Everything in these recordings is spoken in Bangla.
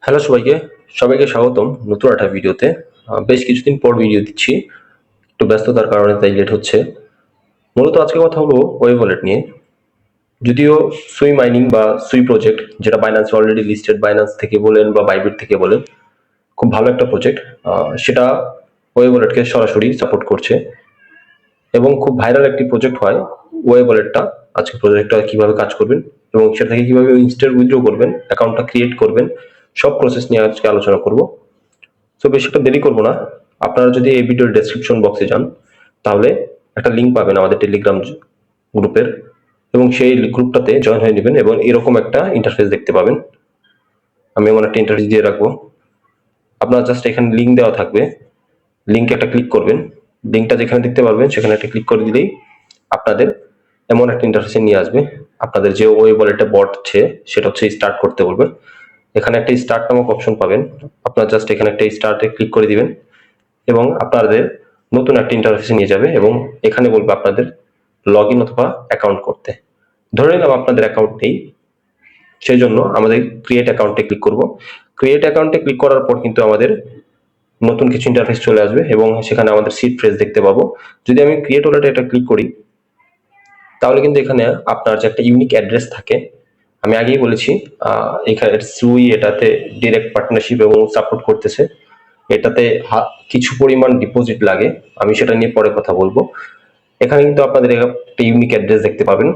হ্যালো সবাইকে সবাইকে স্বাগতম নতুন একটা ভিডিওতে। বেশ কিছুদিন পর ভিডিও দিচ্ছি, একটু ব্যস্ততার কারণে তাই লেট হচ্ছে। মূলত আজকে কথা হলো ওয়েব ওয়ালেট নিয়ে। যদিও সুই মাইনিং বা সুই প্রজেক্ট, যেটা বাইন্যান্স অলরেডি লিস্টেড, বাইন্যান্স থেকে বলেন বা বাইবিট থেকে বলেন, খুব ভালো একটা প্রজেক্ট। সেটা ওয়েব ওয়ালেটকে সরাসরি সাপোর্ট করছে এবং খুব ভাইরাল একটি প্রজেক্ট হয় ওয়েব ওয়ালেটটা। আজকে প্রজেক্টটা কিভাবে কাজ করবেন এবং সেটা থেকে কিভাবে ইনস্ট্যান্ট উইথড্র করবেন, অ্যাকাউন্টটা ক্রিয়েট করবেন, সব প্রসেস নিয়ে আজকে আলোচনা করব। সো বেশি একটা দেরি করবো না। আপনারা যদি এই ভিডিওর ডেসক্রিপশন বক্সে যান, তাহলে একটা লিঙ্ক পাবেন আমাদের টেলিগ্রাম গ্রুপের, এবং সেই গ্রুপটাতে জয়েন হয়ে নেবেন এবং এরকম একটা ইন্টারফেস দেখতে পাবেন। আমি এমন একটা ইন্টারফেস দিয়ে রাখবো। আপনারা জাস্ট এখানে লিঙ্ক দেওয়া থাকবে, লিঙ্কে একটা ক্লিক করবেন। লিঙ্কটা যেখানে দেখতে পারবেন সেখানে একটা ক্লিক করে দিলেই আপনাদের এমন একটা ইন্টারফেসে নিয়ে আসবে। আপনাদের যে ওয়েব ওয়ালেটে বট আছে সেটা হচ্ছে স্টার্ট করতে বলবে। এখানে একটা স্টার্ট নামক অপশন পাবেন, আপনারা জাস্ট এখানে একটা স্টার্টে ক্লিক করে দিবেন এবং আপনাদের নতুন একটা ইন্টারফেসে নিয়ে যাবে এবং এখানে বলবে আপনাদের লগ ইন অথবা অ্যাকাউন্ট করতে। ধরে নিলাম আপনাদের অ্যাকাউন্ট নেই, সেই জন্য আমাদের ক্রিয়েট অ্যাকাউন্টে ক্লিক করব। ক্রিয়েট অ্যাকাউন্টে ক্লিক করার পর কিন্তু আমাদের নতুন কিছু ইন্টারফেস চলে আসবে এবং সেখানে আমাদের সিট ফ্রেজ দেখতে পাবো। যদি আমি ক্রিয়েট ওয়ালেটে এটা ক্লিক করি, তাহলে কিন্তু এখানে আপনার যে একটা ইউনিক অ্যাড্রেস থাকে, আমি আগেই বলেছি এখানে সুই এটাতে ডিরেক্ট পার্টনারশিপ এবং সাপোর্ট করতেছে। এটাতে কিছু পরিমাণ ডিপোজিট লাগে, আমি সেটা নিয়ে পরে কথা বলবো। এখানে কিন্তু আপনাদের একটা ইউনিক অ্যাড্রেস দেখতে পাবেন,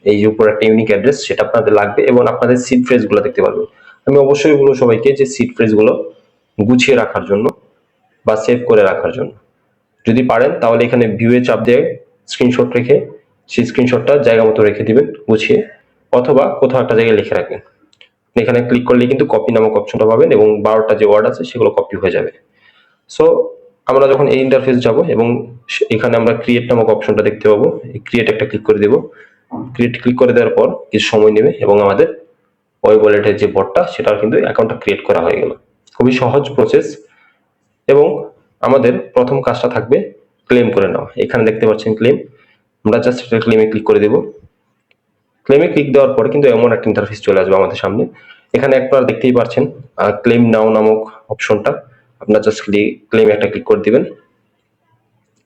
এই যে উপর একটা ইউনিক অ্যাড্রেস, সেটা আপনাদের লাগবে এবং আপনাদের সিড ফ্রেজ গুলো দেখতে পারবেন। আমি অবশ্যই বলবো সবাইকে যে সিড ফ্রেজ গুলো গুছিয়ে রাখার জন্য বা সেভ করে রাখার জন্য। যদি পারেন তাহলে এখানে ভিউয়ে চাপ দিয়ে স্ক্রিনশট রেখে সেই স্ক্রিনশটটা জায়গা মতো রেখে দিবেন গুছিয়ে, অথবা কোথাও একটা জায়গায় লিখে রাখবেন। এখানে ক্লিক করলে কিন্তু কপি নামক অপশনটা পাবেন এবং 12টা যে ওয়ার্ড আছে সেগুলো কপি হয়ে যাবে। সো আমরা যখন এই ইন্টারফেস যাব এবং এখানে আমরা ক্রিয়েট নামক অপশনটা দেখতে পাবো, এই ক্রিয়েট একটা ক্লিক করে দেব। ক্রিয়েট ক্লিক করে দেওয়ার পর কিছু সময় নেবে এবং আমাদের ওয়েব ওয়ালেটের যে বটটা সেটার কিন্তু অ্যাকাউন্টটা ক্রিয়েট করা হয়ে গেল। খুবই সহজ প্রসেস। এবং আমাদের প্রথম কাজটা থাকবে ক্লেম করে নেওয়া। এখানে দেখতে পাচ্ছেন ক্লেম, আমরা জাস্ট একটা ক্লেমে ক্লিক করে দেব। ক্লেমে ক্লিক দেওয়ার পরে কিন্তু এমন একটা ইন্টারফেস চলে আসবে আমাদের সামনে। এখানে আপনারা দেখতেই পাচ্ছেন ক্লেম নাও নামক অপশনটা, আপনারা জাস্ট ক্লেমে একটা ক্লিক করে দিবেন।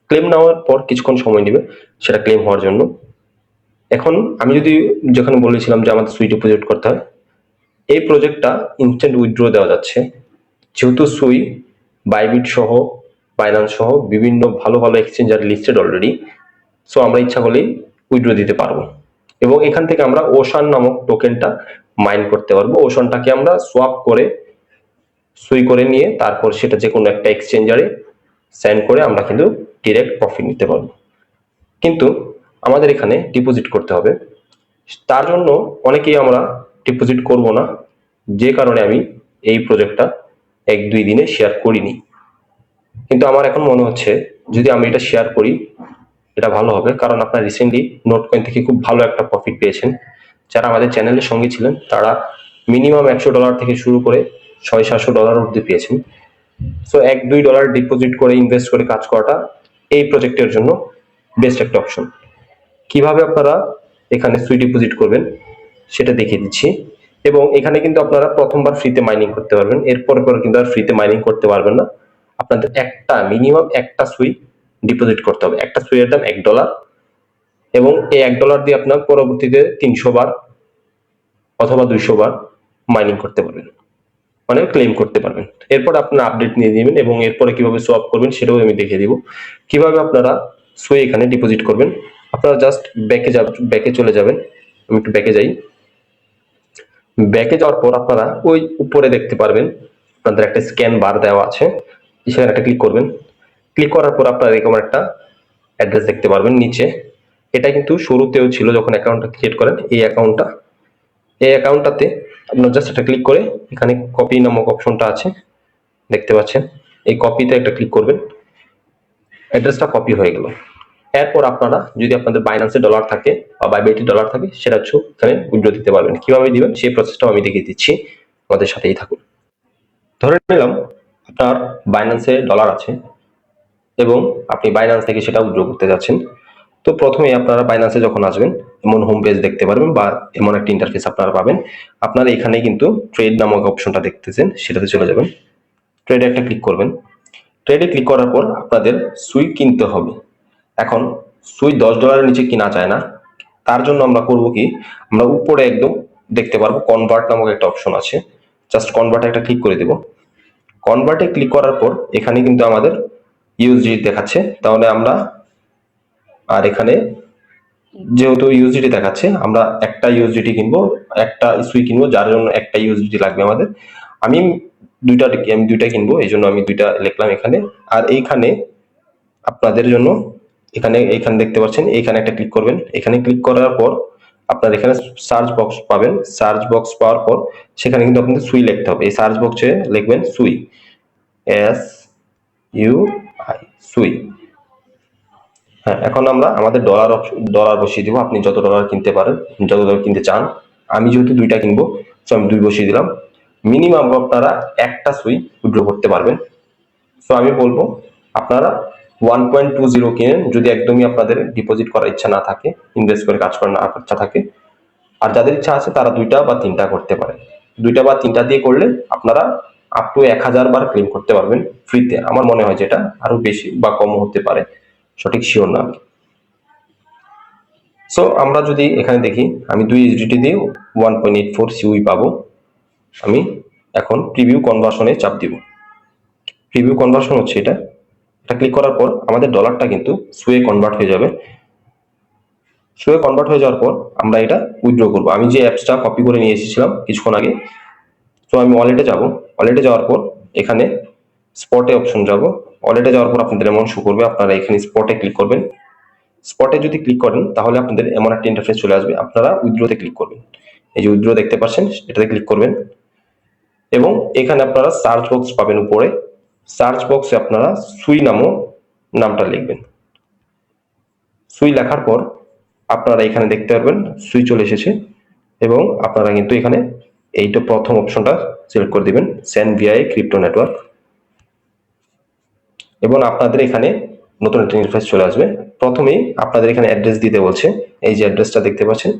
ক্লেম নেওয়ার পর কিছুক্ষণ সময় নেবে সেটা ক্লেম হওয়ার জন্য। এখন আমি যদি যেখানে বলেছিলাম যে আমাদের সুই ডিপোজিট করতে হয়, এই প্রজেক্টটা ইনস্ট্যান্ট উইথড্র দেওয়া যাচ্ছে। যেহেতু সুই, বাইবিট সহ, বাইন্যান্স সহ বিভিন্ন ভালো ভালো এক্সচেঞ্জার লিস্টেড অলরেডি, সো আমরা ইচ্ছা করলেই উইথড্র দিতে পারবো এবং এখান থেকে আমরা ওশান নামক টোকেনটা মাইন করতে পারবো। ওশানটাকে আমরা সোয়াপ করে সুই করে নিয়ে তারপর সেটা যে কোনো একটা এক্সচেঞ্জারে সেন্ড করে আমরা কিন্তু ডিরেক্ট প্রফিট নিতে পারবো। কিন্তু আমাদের এখানে ডিপোজিট করতে হবে, তার জন্য অনেকেই আমরা ডিপোজিট করব না, যে কারণে আমি এই প্রজেক্টটা 1-2 দিনে শেয়ার করিনি। কিন্তু আমার এখন মনে হচ্ছে যদি আমি এটা শেয়ার করি এটা ভালো হবে, কারণ আপনারা রিসেন্টলি নোটকয়েন থেকে খুব ভালো একটা প্রফিট পেয়েছেন। যারা আমাদের চ্যানেলের সঙ্গে ছিলেন তারা মিনিমাম $100 থেকে শুরু করে $600-700 অবধি পেয়েছেন। সো $1-2 ডিপোজিট করে ইনভেস্ট করে কাজ করাটা এই প্রজেক্টের জন্য বেস্ট একটা অপশন। কিভাবে আপনারা এখানে সুই ডিপোজিট করবেন সেটা দেখিয়ে দিচ্ছি। এবং এখানে কিন্তু আপনারা প্রথমবার ফ্রিতে মাইনিং করতে পারবেন, এরপর পর কিন্তু আর ফ্রিতে মাইনিং করতে পারবেন না। আপনাদের মিনিমাম একটা সুই ডিপোজিট করতে হবে। একটা সুইয়ের দাম $1 এবং এই $1 দিয়ে আপনার পরবর্তীতে 300 বার অথবা 200 বার মাইনিং করতে পারবেন, মানে ক্লেম করতে পারবেন। এরপর আপনারা আপডেট নিয়ে নেবেন এবং এরপরে কিভাবে সোয়াপ করবেন সেটাও আমি দেখিয়ে দিব। কিভাবে আপনারা সুই এখানে ডিপোজিট করবেন, আপনারা জাস্ট ব্যাকে চলে যাবেন। আমি একটু ব্যাকে যাই। ব্যাকে যাওয়ার পর আপনারা ওই উপরে দেখতে পারবেন আপনাদের একটা স্ক্যান বার দেওয়া আছে, সেখানে একটা ক্লিক করবেন। ক্লিক করার পর আপনারা এরকম একটা অ্যাড্রেস দেখতে পারবেন নিচে। এটা কিন্তু শুরুতেও ছিল যখন অ্যাকাউন্টটা ক্রিয়েট করেন, এই অ্যাকাউন্টটাতে আপনার জাস্ট একটা ক্লিক করে এখানে কপি নামক অপশনটা আছে দেখতে পাচ্ছেন, এই কপিতে একটা ক্লিক করবেন। অ্যাড্রেসটা কপি হয়ে গেল। এরপর আপনারা যদি আপনাদের বাইন্যান্সে ডলার থাকে বা বাইবিটে ডলার থাকে সেটা হচ্ছে এখানে উইথড্র দিতে পারবেন। কিভাবে দিবেন সেই প্রসেসটাও আমি দেখিয়ে দিচ্ছি, আমাদের সাথেই থাকুন। ধরে নিলাম আপনার বাইন্যান্সে ডলার আছে এবং আপনি বাইন্যান্স থেকে সেটা উইথড্র করতে যাচ্ছেন। তো প্রথমে আপনারা বাইন্যান্সে যখন আসবেন এমন হোম পেজ দেখতে পারবেন বা এমন একটা ইন্টারফেস আপনারা পাবেন। আপনারা এখানে কিন্তু ট্রেড নামক অপশনটা দেখতেছেন, সেটাতে চলে যাবেন, ট্রেডে একটা ক্লিক করবেন। ট্রেডে ক্লিক করার পর আপনাদের সুই কিনতে হবে। এখন সুই $10 নিচে কিনা যায় না, তার জন্য আমরা করব কি, আমরা উপরে একদম দেখতে পারবো কনভার্ট নামক একটা অপশন আছে, জাস্ট কনভার্টে একটা ক্লিক করে দেব। কনভার্টে ক্লিক করার পর এখানে কিন্তু আমাদের ইউএসডি দেখাচ্ছে, তাহলে আমরা, আর এখানে যেহেতু ইউএসডি দেখাচ্ছে, আমরা একটা ইউএসডি কিনবো, একটা সুই কিনবো, যার জন্য একটা ইউএসডি লাগবে আমাদের। আমি দুইটা কিনবো, এই জন্য আমি দুইটা লিখলাম এখানে। আর এইখানে আপনাদের জন্য এইখানে দেখতে পাচ্ছেন, এইখানে একটা ক্লিক করবেন। এখানে ক্লিক করার পর আপনার এখানে সার্চ বক্স পাবেন। সার্চ বক্স পাওয়ার পর সেখানে কিন্তু আপনাদের সুই লিখতে হবে। এই সার্চ বক্সে লিখবেন সুই, SUI, সুই। হ্যাঁ, এখন আমরা আমাদের ডলার বসিয়ে দিব। আপনি যত ডলার কিনতে পারেন, যত ডলার কিনতে চান। আমি যেহেতু দুইটা কিনবো, তো আমি 2 বসিয়ে দিলাম। মিনিমাম আপনারা একটা সুই উইথড্র করতে পারবেন। তো আমি বলবো আপনারা 1.20 কিনেন, যদি একদমই আপনাদের ডিপোজিট করার ইচ্ছা না থাকে, ইনভেস্ট করে কাজ করার না ইচ্ছা থাকে। আর যাদের ইচ্ছা আছে তারা 2টা বা 3টা করতে পারে। 2টা বা 3টা দিয়ে করলে আপনারা আপ টু 1000 বার ক্লেম করতে পারবেন ফ্রিতে। আমার মনে হয় যেটা আরো বেশি বা কম হতে পারে, সঠিক শিওর না। সো আমরা যদি এখানে দেখি, আমি 2 ইউএসডিটি দিয়ে 1.84 সিউই পাবো। আমি এখন প্রিভিউ কনভার্সনে চাপ দিব। প্রিভিউ কনভার্সন হচ্ছে এটা ক্লিক করার পর আমাদের ডলারটা কিন্তু সুয়ে কনভার্ট হয়ে যাবে। সুয়ে কনভার্ট হয়ে যাওয়ার পর আমরা এটা উইথড্র করবো। আমি যে অ্যাপসটা কপি করে নিয়ে এসেছিলাম কিছুক্ষণ আগে, তো আমি ওয়ালেটে যাব। ওয়ালেটে যাওয়ার পর এখানে স্পটে অপশন যাব। ওয়ালেটে যাওয়ার পর আপনাদের এমন শো করবে, আপনারা এখানে স্পটে ক্লিক করবেন। স্পটে যদি ক্লিক করেন তাহলে আপনাদের এমন একটা ইন্টারফেস চলে আসবে, আপনারা উইথড্রোতে ক্লিক করবেন। এই যে উইথড্রো দেখতে পাচ্ছেন, এটাতে ক্লিক করবেন এবং এখানে আপনারা সার্চ বক্স পাবেন উপরে। সার্চ বক্সে আপনারা সুই নামটা লিখবেন। সুই লেখার পর আপনারা এখানে দেখতে পারবেন সুই চলে এসেছে এবং আপনারা কিন্তু এখানে এইটা প্রথম অপশনটা সিলেক্ট করে দিবেন, সেন্ড ভিআই ক্রিপ্টো নেটওয়ার্ক, এবং আপনাদের এখানে নতুন একটা ইন্টারফেস চলে আসবে। প্রথমেই আপনাদের এখানে অ্যাড্রেস দিতে বলছে। এই যে অ্যাড্রেসটা দেখতে পাচ্ছেন,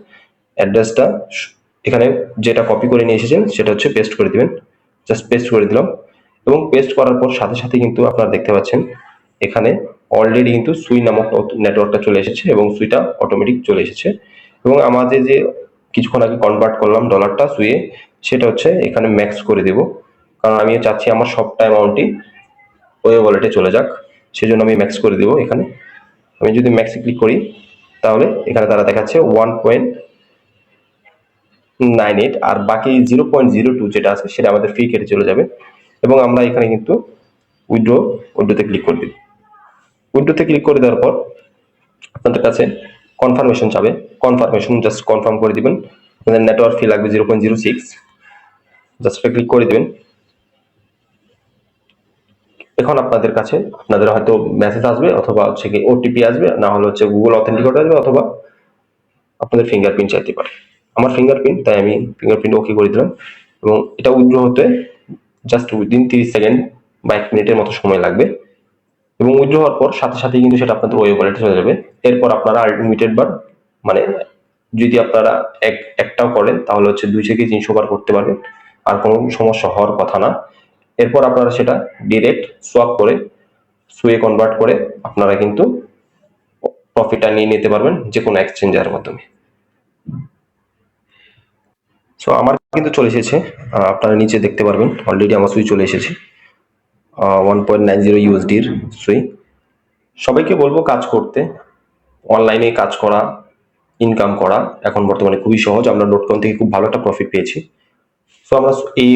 অ্যাড্রেসটা এখানে যেটা কপি করে নিয়ে এসেছেন সেটা হচ্ছে পেস্ট করে দিবেন। জাস্ট পেস্ট করে দিলাম এবং পেস্ট করার পর সাথে সাথে কিন্তু আপনারা দেখতে পাচ্ছেন এখানে অলরেডি কিন্তু সুই নামক নেটওয়ার্কটা চলে এসেছে এবং সুইটা অটোমেটিক চলে এসেছে। এবং আমাদের যে কিছুক্ষণ আগে কনভার্ট করলাম ডলারটা সুইয়ে, সেটা হচ্ছে এখানে ম্যাক্স করে দেব, কারণ আমি চাচ্ছি আমার সবটা অ্যামাউন্টই ওই ওয়ালেটে চলে যাক, সেজন্য আমি ম্যাক্স করে দেব। এখানে আমি যদি ম্যাক্সে ক্লিক করি তাহলে এখানে তারা দেখাচ্ছে 1.98, আর বাকি 0.02 যেটা আছে সেটা আমাদের ফ্রি কেটে চলে যাবে। এবং আমরা এখানে কিন্তু উইথড্রোতে ক্লিক করে দিব। উইথড্রোতে ক্লিক করে দেওয়ার পর আপনাদের কাছে কনফার্মেশন চাবে, কনফার্মেশন জাস্ট কনফার্ম করে দিবেন। আপনাদের নেটওয়ার্ক ফি লাগবে 0.06, জাস্ট ক্লিক করে দিবেন। এখন আপনাদের কাছে আপনাদের হয়তো মেসেজ আসবে, অথবা হচ্ছে কি ওটিপি আসবে, না হলে হচ্ছে গুগল অথেন্টিকেটর আসবে, অথবা আপনাদের ফিঙ্গারপ্রিন্ট চাইতে পারে। আমার ফিঙ্গারপ্রিন্ট, তাই আমি ফিঙ্গারপ্রিন্ট ওকে করে দিলাম এবং এটা উইথড্র হতে জাস্ট উইদিন 30 সেকেন্ড বা 1 মিনিটের মতো সময় লাগবে। এবং উইথড্র হওয়ার পর সাথে সাথে কিন্তু সেটা আপনাদের ওই ওয়ালেটে চলে যাবে। এরপর আপনারা আনলিমিটেড বার, মানে যদি আপনারা একটাও করেন তাহলে হচ্ছে 2 থেকে 300 বার করতে পারবেন, আর কোনো সমস্যা হওয়ার কথা না। এরপর আপনারা সেটা ডিরেক্ট সোয়াপ করে সুয়ে কনভার্ট করে আপনারা কিন্তু প্রফিটটা নিয়ে নিতে পারবেন যে কোনো এক্সচেঞ্জের মাধ্যমে। সো আমার কিন্তু চলে এসেছে, আপনারা নিচে দেখতে পারবেন অলরেডি আমার সুই চলে এসেছে 1.90 ইউএসডির সুই। সবাইকে বলবো কাজ করতে, অনলাইনে কাজ করা, ইনকাম করা এখন বর্তমানে খুবই সহজ। আমরা .com থেকে খুব ভালো একটা প্রফিট পেয়েছি। সো আমরা এই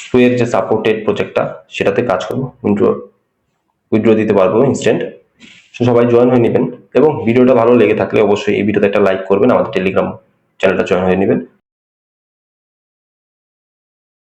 সুয়ের যে সাপোর্টেড প্রজেক্টটা সেটাতে কাজ করবো, উইথড্র দিতে পারবো ইনস্ট্যান্ট। সো সবাই জয়েন হয়ে নেবেন এবং ভিডিওটা ভালো লেগে থাকলে অবশ্যই এই ভিডিওতে একটা লাইক করবেন, আমাদের টেলিগ্রাম চ্যানেলটা জয়েন হয়ে নেবেন।